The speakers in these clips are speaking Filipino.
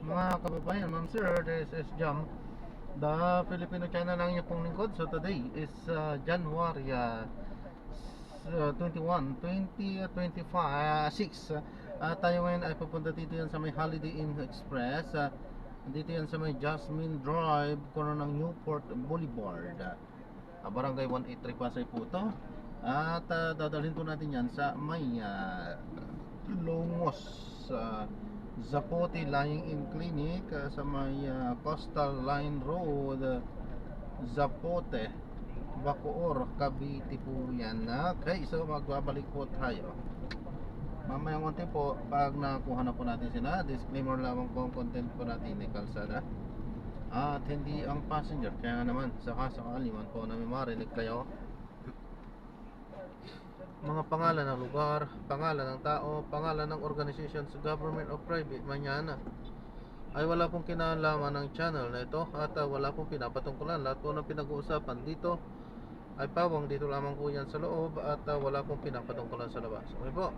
Mga kababayan, ma'am sir, this is Jam, the Filipino channel lang niyo pong lingkod. So today is January 21, 2025, 6. Tayo ngayon ay pupunta dito yan sa may Holiday Inn Express. Dito yan sa may Jasmine Drive, corner ng Newport Boulevard. Barangay 183 Pasay po to. At dadalhin po natin yan sa may Longos Zapote Lying in Clinic sa may Coastal Line Road, Zapote, Bacoor, Cavite po yan. Okay, so magbabalik po tayo mamayang konti po pag nakuha na po natin sila. Disclaimer lamang po ang content po natin ay kalsada at hindi ang passenger. Kaya naman sakasakali man po namin marinig kayo mga pangalan ng lugar, pangalan ng tao, pangalan ng organization sa government o private man yan, ay wala pong kinalaman ng channel na ito at wala pong pinapatungkulan. Lahat po ng pinag-uusapan dito ay pawang dito lamang po yan sa loob at wala pong pinapatungkulan sa labas. Okay po,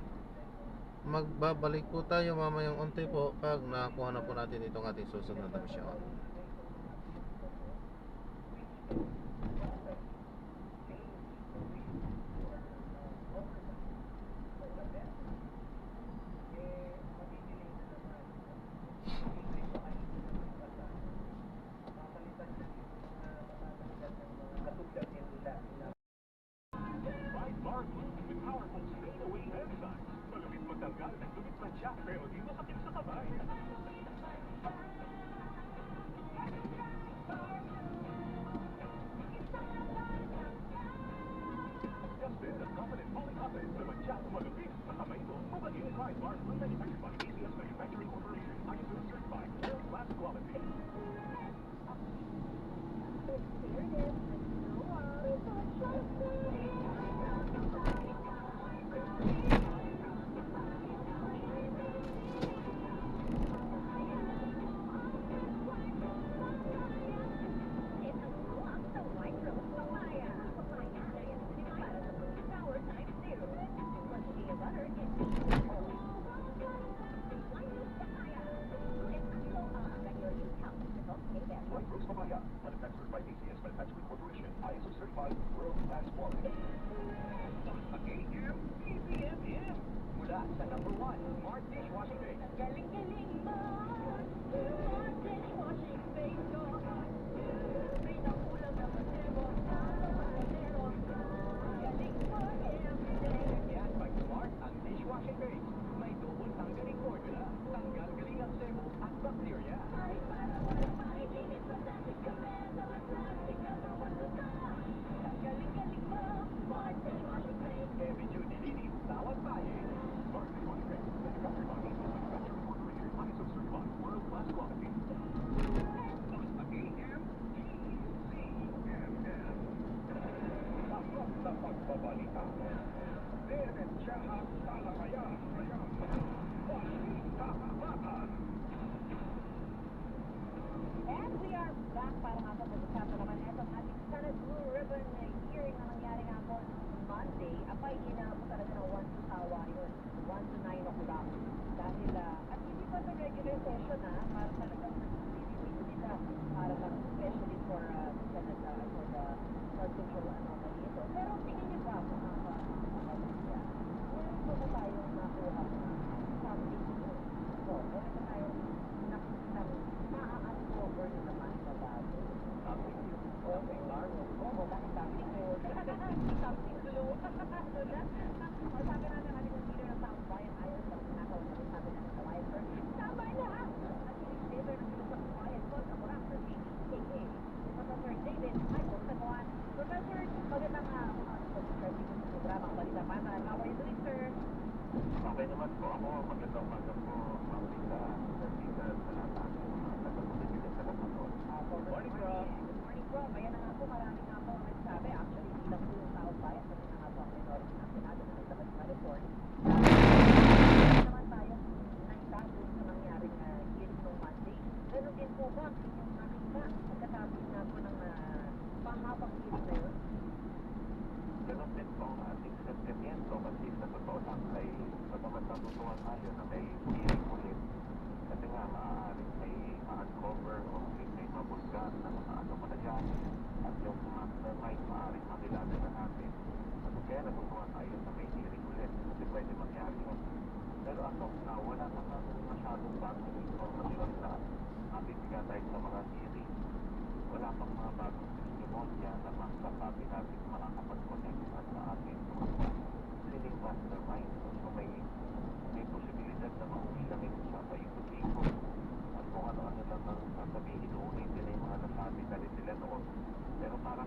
magbabalik po tayo mamayang unti po pag nakuha na po natin itong ating susunod na misyon. Bagamat natutuwa tayo na may hearing ulit kasi nga maaaring may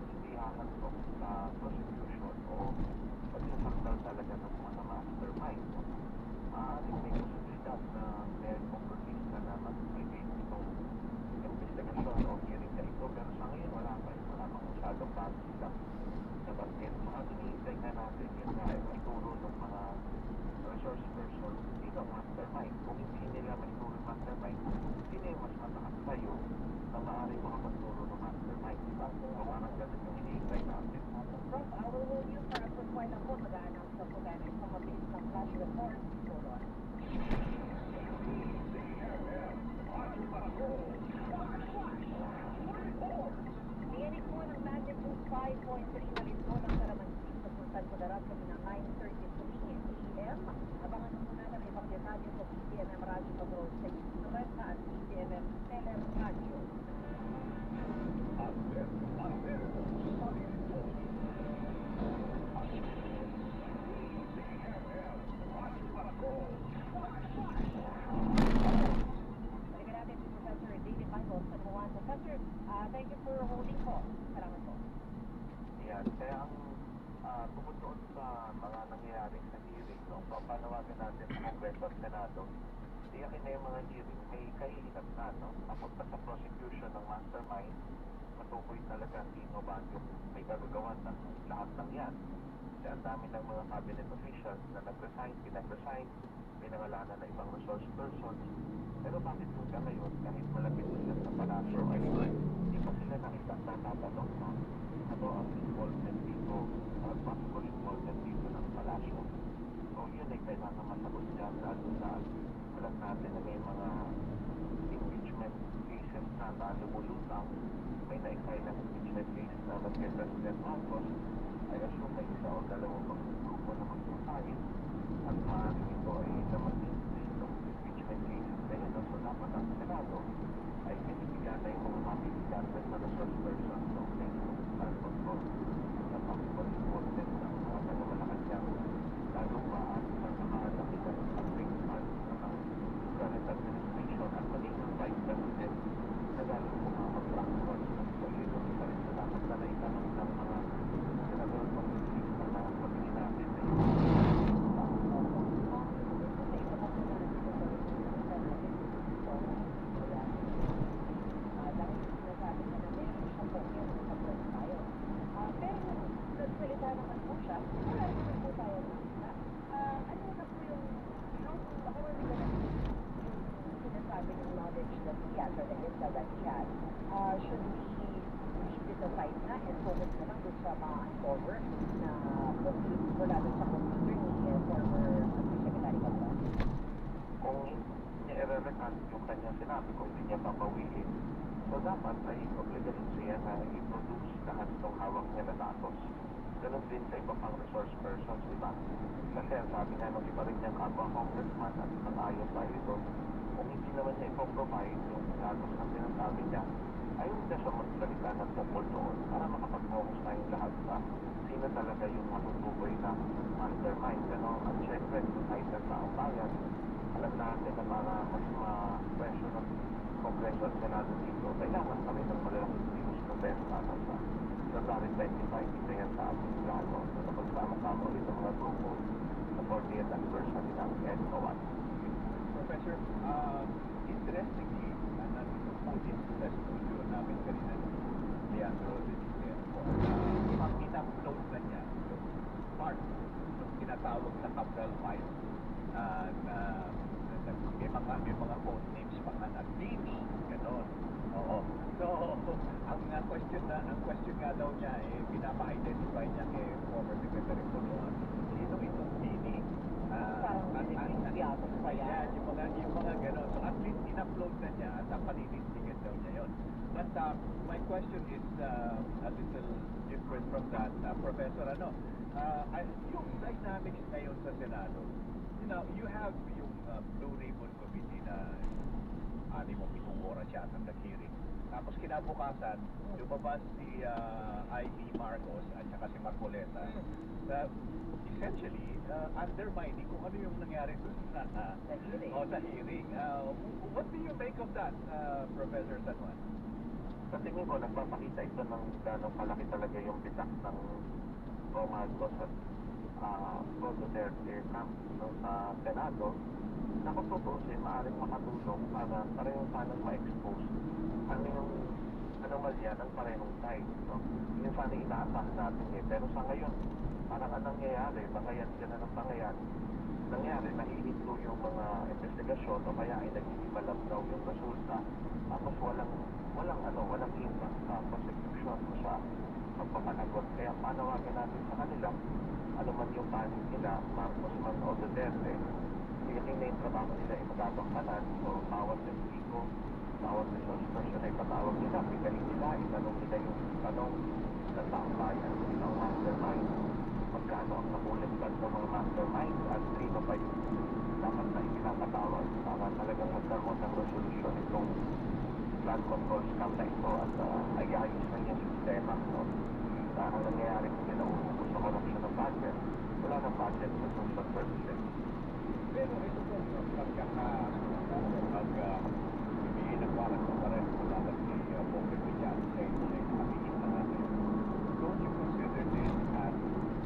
hindi hahantok sa prosecution o pagsasakdal talaga ng mga mastermind. Maaaring may posibilidad na may kongresista na mag-engage itong investigasyon o hearing na ito, pero sa ngayon wala pang masyadong bago silang nabanggit. Mga hinihintay nga natin yun nga ay maituro ng mga resource person, hindi ng mastermind. Kung hindi nila maituro ng mastermind, sino yung mas matakas sa'yo na maaaring makapagturo ng mastermind. Diba? So parang ganun yung hinihintay natin. Prof, our review para po point na po mag-a-announce na po tayo ng pamabilis ng flash report. Hold on. Niyanig po ng magnitude 5.3 na rin po ng Karamansin sa Sultan Kudarat kanina 9:33 AM. Abangan po natin ang ibang detalye sa PCMM Radio Control Station at PCMM Teler Radio. Balikan natin si Professor David Michael sa Buwan. Professor, thank you for holding po. Salamat po. Yan. Kaya ang tungkol doon sa mga nangyayari sa hearing, no, papanawagan natin sa Kongreso at Senado, tiyakin na yung mga hearing, may kahihinat na, no? Napunta sa prosecution ng mastermind, matukoy talaga sino ba yung may gagagawan ng lahat ng yan. Kaya ang dami ng mga cabinet officials na nag-resign, pinag-resign, pinangalanan na ibang resource persons. Pero bakit hanggang ngayon, kahit malapit sila sa palasyo, ay hindi pa sila nakita na natanong na ano ang involvement dito, possible involvement dito ng palasyo. So yun ay kailangan masagot dyan, lalo na alam natin na may mga impeachment cases na lumulutang, may na-file ng impeachment case na kay President Marcos, ay assume na isa o dalawang pang grupo na magsusahin at maaaring ito ay naman din ng impeachment cases na yun. So dapat ang Senado ay pinibigyan na yung mga mabibigyan na resource persons ng flood control na possible involvement ng mga Malacanang lalo pa at sa mga nakita ng public funds ng current administration at maging ng Vice President na galing po mga contractors ng solito isa rin sa dapat na naitanong ng mga senador kongresista na pagiging natin na yung nagsalita naman po siya, wala naman po tayo na. Ano na po yung, baka hindi ka na yung sinasabi ng knowledge that he has or the intel that he has, should we leave it aside na and focus na lang doon sa ma-uncover na wala doon sa computer ni former Secretary Cabral? kung niya i-recant yung kanyang sinabi, kung hindi niya papawiin, so dapat ay obligahin siya na i-produce lahat ng hawak niya na datos. Ganun din sa iba pang resource persons, di ba? Kasi ang sabi nga nung iba rin niyang kapwa congressman at nang-ayos tayo doon, kung hindi naman niya ipoprovide yung datos na sinasabi niya, ayaw niya siya magsalita ng tungkol doon para makapag-focus tayong lahat sa sino talaga yung matutukoy na mastermind. Ano? At syempre, kahit na taong bayan, alam natin na para mas ma-pressure ng Kongreso at Senado dito, kailangan kami ng malalaking views na best para sa February 25, isa yan sa ating plano. So, napagsama-sama ulit ang mga grupo sa 40th anniversary ng EDCOAN. Professor, interestingly, nandito po din sa studio namin kanina ni Leandro de Cicero, pag-in-upload na niya yung part yung tinatawag na Cabral File na may mga code names pa nga na Dini, gano'n. Oo. So, ang question nga daw niya, pinapa-identify niya kay former Secretary Poloan. Sino itong Dini? Parang pa yan. Yung mga gano'n. So, at least in-upload na niya at paninindigan daw niya yun. But my question is a little different from that, Professor. Yung dynamics ngayon sa Senado, you have yung Blue Ribbon Committee na 6-7 oras yata ang nag-hearing. Tapos kinabukasan, lumabas si I.E. Marcos at saka si Marcoleta. Essentially, undermining kung ano yung nangyari doon sa hearing. What do you make of that, Professor San Juan? Sa tingin ko, nagpapakita ito ng gano'ng kalaki talaga yung bitak ng Romaldos at Pro Duterte camp no, sa Senado na kung tutusin, maaaring makatulong para pareho sanang ma-expose ano yung anomalya ng parehong side. No? Yun sana inaasahan natin eh. Pero sa ngayon, parang anong nangyayari, bagayan sila ng pangyayari. Nangyari, nahihinto yung mga investigasyon o kaya ay nag-iibalab daw yung resulta. Tapos walang impact sa prosecution o sa pagpapanagot. Kaya panawagan natin sa kanila, ano man yung panig nila, Marcos man o Duterte, tiyakin na yung trabaho nila ay magabangkalan. So, bawat testigo, bawat resource person ay patawag nila, bigay nila, itanong nila yung tanong ng taong bayan, ng mastermind. Magkano ang nakulimtan ng mga mastermind at sino pa yung dapat na ipinapatawag para talagang magkaroon ng resolution itong flood control scam na ito at ayayos na yung sistema. No? Ang nangyayari kung pinauubos sa corruption ng budget, wala ng budget sa social services. Pero ito po, ibigay ng warrant ng arrest sa laban ni Pope Villar sa sabihin na natin. Don't you consider this as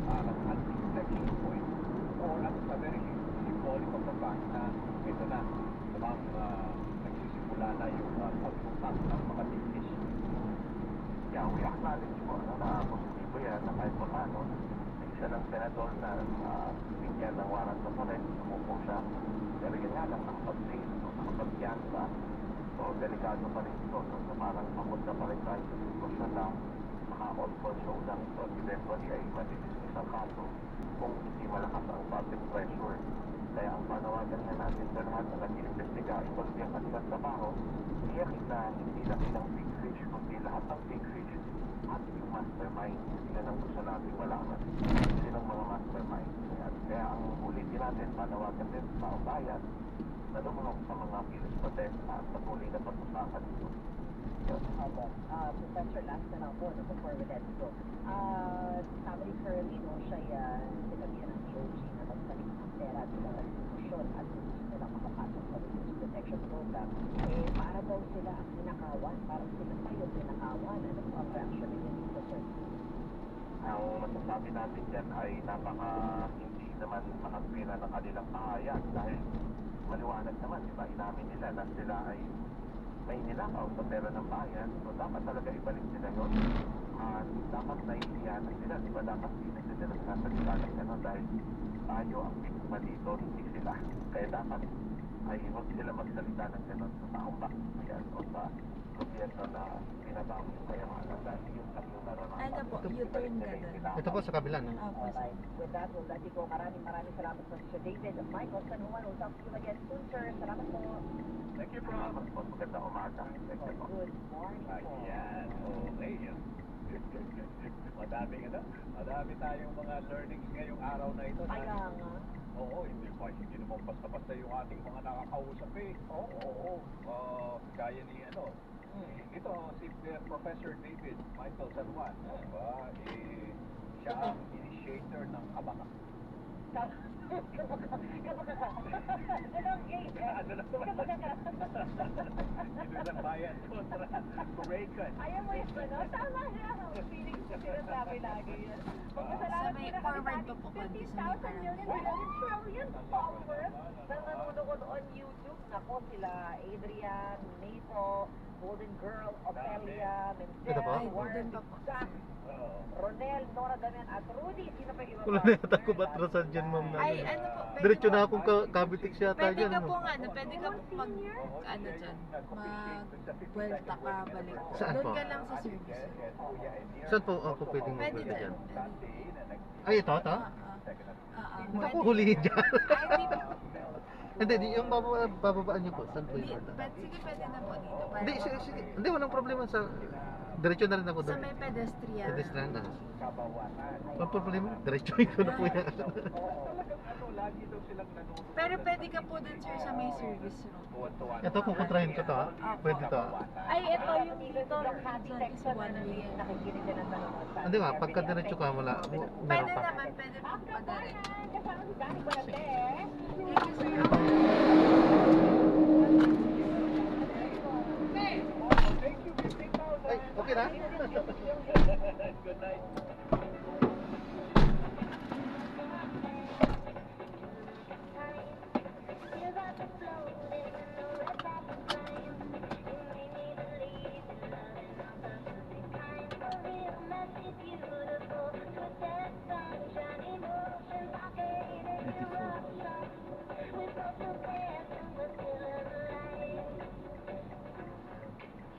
an anti-inflection point? Or at the very least, symbolic of the fact na ito na, namang nagsisimula na yung pagtutak ng mga dinis. Yeah, we acknowledge po na positibo yan na kahit pa paano, isa ng senador na bigyan ng warrant of arrest, sumuko siya. Pero yun nga lang, nakapag-bail, nakapag-piyansa. So, delikado pa rin ito. So, parang pamunta pa rin tayo sa sitwasyon na maka-all-for show lang ito. Eventually ay madidismiss ang kaso kung hindi malakas ang public pressure. Kaya ang panawagan nga natin sa lahat na nag-iimbestiga, involve yung kanilang trabaho, iyakin na hindi lang ilang big fish, kundi lahat ng big fish at yung mastermind. Yan ang gusto natin malaman. Sinong mga mastermind. Kaya ang ulitin natin, panawagan din sa taong bayan na lumunok sa mga pilis protesta at patuloy na pag-usapan ito. Opo. Professor, last na lang po, no, before we let go. Sabi ni Curly, no, siya'y sinabihan ng DOG na magbalik ng pera at sila restitution at hindi sila makapasok sa Witness Protection Program. Eh, para daw sila ang pinakawan, parang sila pa yung pinakawan. Ano po ang reaction ninyo dito, sir? Ang masasabi natin dyan ay hindi naman makapira ng kanilang pahayag dahil maliwanag naman, diba, inamin nila na sila ay may nilakaw sa pera ng bayan, so dapat talaga ibalik nila yun. At dapat naiiyan sila, diba, dapat hindi nila nagsasalita ng gano'n dahil tayo ang biktima dito, hindi sila. Kaya dapat ay huwag sila magsalita ng gano'n sa taong bayan o sa gobyerno na pinabawi yung kayamanan dahil yun lang yung naranasan. Ano po, U-turn ka doon. Ito po sa kabila, no? Opo, sir. Alright. With that, we'll let you go. Maraming salamat po, Sir David. Michael San Juan, we'll talk to you again soon, sir. Salamat po. Thank you, Salamat po. Magandang umaga. Thank you po. Good morning po. Ayan, okay. Madami tayong mga learnings ngayong araw na ito. Kaya nga. Oo, hindi naman basta-basta yung ating mga nakakausap eh. Oo. Kaya ni ito si Professor David Michael San Juan, diba? Siya ang initiator ng Kabaka. Anong game? Ano lang Ginulang bayan kontra Kurekan. Ayaw mo yung tama niya. Feeling ko sinasabi lagi yun. Sa may forward pa po konti sa may 50,000 million trillion followers na nanonood on YouTube. Nako, sila Adrian, Mapo, Golden Girl, Opelia, Ito po? Ay, Menzel, Golden Warren, pa po. Zach, Ronel, Nora Damian, at Rudy. Sino pa iba? Wala na yata ko batrasan dyan, ma'am. Na, Ay, ano po, pwede diretso po. na akong kabitik siya tayo Pwede dyan. ka no? po nga, pwede ka po dyan, mag-welta ka, balik. Saan Doon po? ka lang sa service. Saan po ako pwedeng Pwede magpwede dyan. dyan? Ay, ito? Oo. Hindi ako hulihin dyan. Ay, hindi po. Hindi, yung bababaan niyo po. Saan po Sige, yung banda? pwede na po dito. Hindi, sige. Hindi, walang problema sa... Diretso na rin ako Sa doon. may pedestrian. Pedestrian na. Walang problema. Diretso ito na po yan. Lagi daw silang nanonood. Pero pwede ka po dun, sir, sa may service room. Ito, kukontrahin ko to ha. Pwede to ha. Ay, ito yung dito, Happy dyan text is one way. nakikinig ka ng nanonood sa Hindi nga, pagka diretso ka, wala. Meron Pwede pa. naman, pwede po pa direct. Kasama si Danny Buente. Thank you, sir. Thank you, 15,000. Ay, ha? Good night.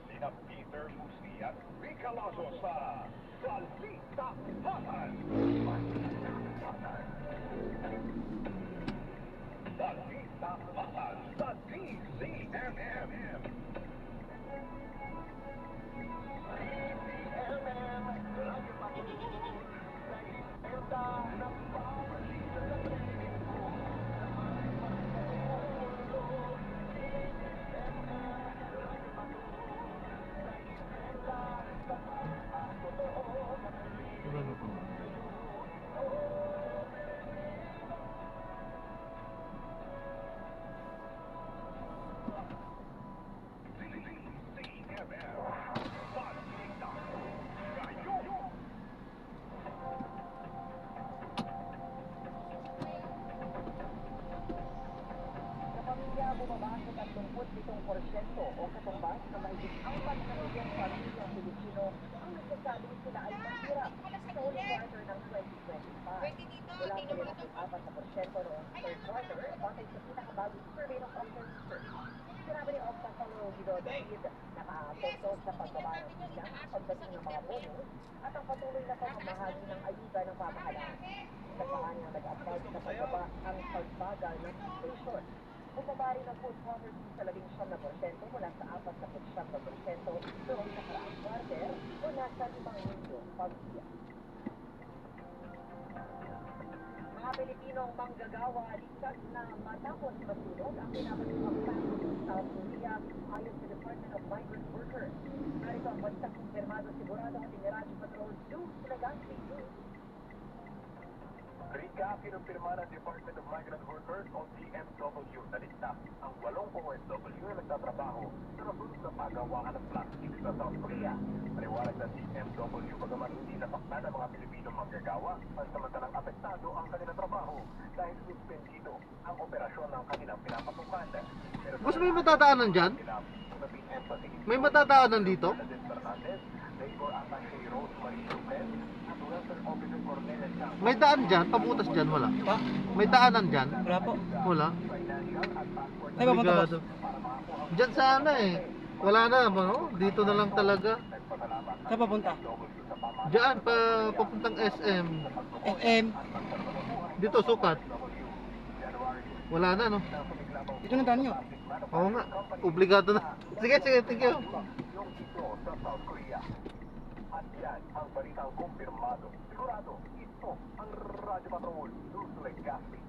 Sina Peter Musi at Rica Lazo sa Balita Patas. Balita Patas sa DZMM. Sa pamilya, bumaba sa 37% o katumbas na mahigit 4 na milyong pamilyang Pilipino ang nagsasabing sila ay mahirap sa huling quarter ng 2025. Wala pa rin ang 4% noong third quarter, batay sa pinakabagong survey ng Octa Research. Sinabi ni Octa Pangulo David, nakaapekto sa pagbaba ng bilang, pagdating ng mga bonus, at ang patuloy na pamamahagi ng ayuda ng pamahalaan. Sa kanya nag-apply sa pagbaba ang pagbagal ng inflation. Bumaba rin ang food poverty sa 11% mula sa 4% noong nakaraang quarter o nasa 5 milyong pamilya. Mga Pilipinong manggagawa ligtas na matapos masunog ang pinapatupang factory sa South Korea ayon sa Department of Migrant Workers. Narito ang balitang kumpirmado sigurado ang Radyo Patrol Jules Legaspi. Rika, pinumpirma ng Department of Migrant Workers o DMW na ligtas ang 8 OFW na nagtatrabaho sa nasunod na pagawaan ng plastic sa South Korea. Paliwanag ng DMW bagaman hindi napakta ng mga Pilipinong manggagawa, pansamantalang apektado ang kanilang trabaho dahil suspendido ang operasyon ng kanilang pinapatukan. Pero Boss, may matadaanan dyan? May matadaanan dito? Labor Attaché Rosemary Lopez at Welfare Officer Cornelia Chang. May daan dyan? Pabutas dyan? Wala? Pa? May daanan dyan? Wala po. Wala? Ay, papunta boss. Brigado. Dyan sana eh. Wala na, ano? Dito na lang talaga. Saan papunta? Diyan, papuntang SM. SM. Dito, sukat. Wala na, no? Ito na daan nyo. Oo nga, obligado na. Sige, sige, thank you. Yung ito sa South Korea. At yan ang balitang kumpirmado. Sigurado, ito ang Radyo Patrol. Susulit Gaspi.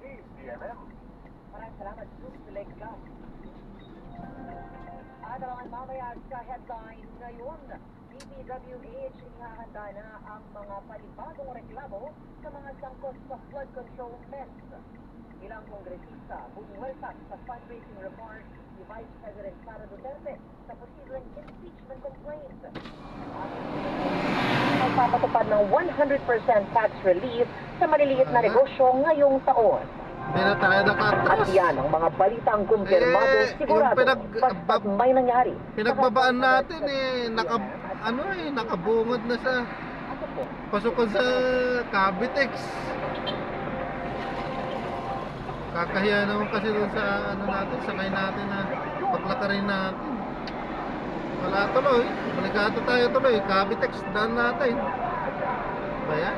DZMM. Maraming salamat, Jules Legaspi. At ang mamaya sa headline ngayon, DPWH inihahanda na ang mga panibagong reklamo sa mga sangkot sa flood control mess. Ilang kongresista bumuwelta sa fundraising report ni Vice President Sara Duterte sa posibleng impeachment complaint. Magpapatupad ng 100% tax relief sa maliliit na negosyo ngayong taon. Hindi na tayo At nakatras. yan ang mga balitang kumpirmado sigurado basta't may nangyari. Pinagbabaan natin eh, nakabungod na sa pasukan sa Cavitex. Kakahiya naman kasi doon sa natin, sakay natin na paglakarin natin. Wala tuloy, baligado tayo tuloy, Cavitex, daan natin. Ba yan?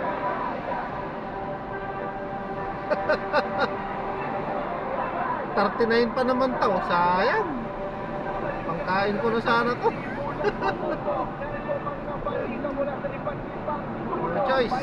$39 pa naman tao, sayang. Pangkain ko na sana to. No choice.